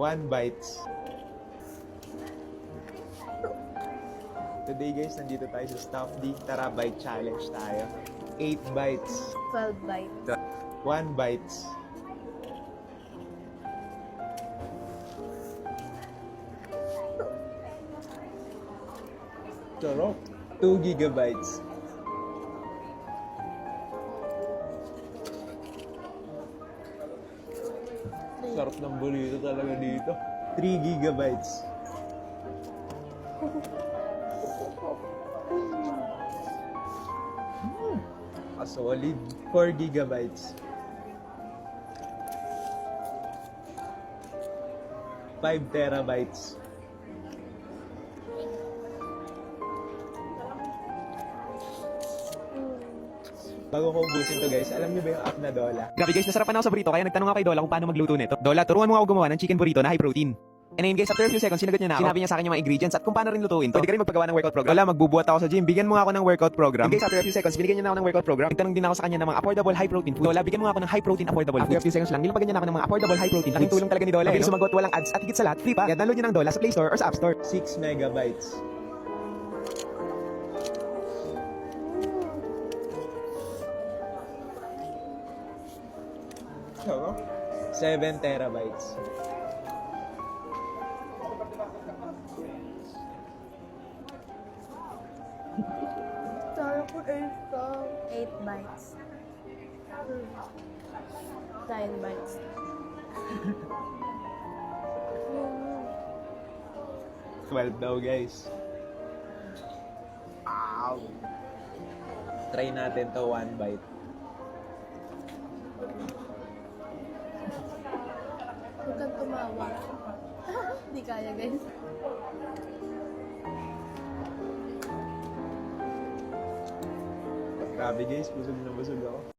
1 bites. Today guys, nandito tayo sa Stop D. Tara, bite challenge tayo. 8 bites. 12 bites. 1 bites. Sarap. 2 gigabytes. Sarap ng burrito talaga dito. 3 gigabytes. Solid. 4 gigabytes. 5 terabytes. Bago ko ubusin to guys, alam niyo ba yung app na Dola? Grabe guys, nasarapan ako sa burrito kaya nagtanong ako kay Dola kung paano magluto nito. Dola, turuan mo ako gumawa ng chicken burrito na high protein. And ayun guys, after a few seconds, sinagot niya na ako. Sinabi niya sa akin yung mga ingredients at kung paano rin lutuin to. Pwede ka rin magpagawa ng workout program. Dola, magbubuhat ako sa gym. Bigyan mo nga ako ng workout program. And guys, after a few seconds, binigyan niya na ako ng workout program. Nagtanong din ako sa kanya ng mga affordable high protein food. Dola, bigyan mo nga ako ng high protein affordable food. After a few seconds lang, nilapagan niya na ako ng mga affordable high protein. Laking tulong talaga ni Dola. Mabilis sumagot, walang ads at higit sa lahat, free pa. Kaya download niyo ng Dola sa Play Store or sa App Store. 6 megabytes. Sarap. 7 terabytes. Sarap ko 8 bites. 9 bites. 12 daw guys. Ow! Try natin to 1 bite. Huwag kang tumawa. Hindi kaya guys. Grabe guys, busog na busog ako.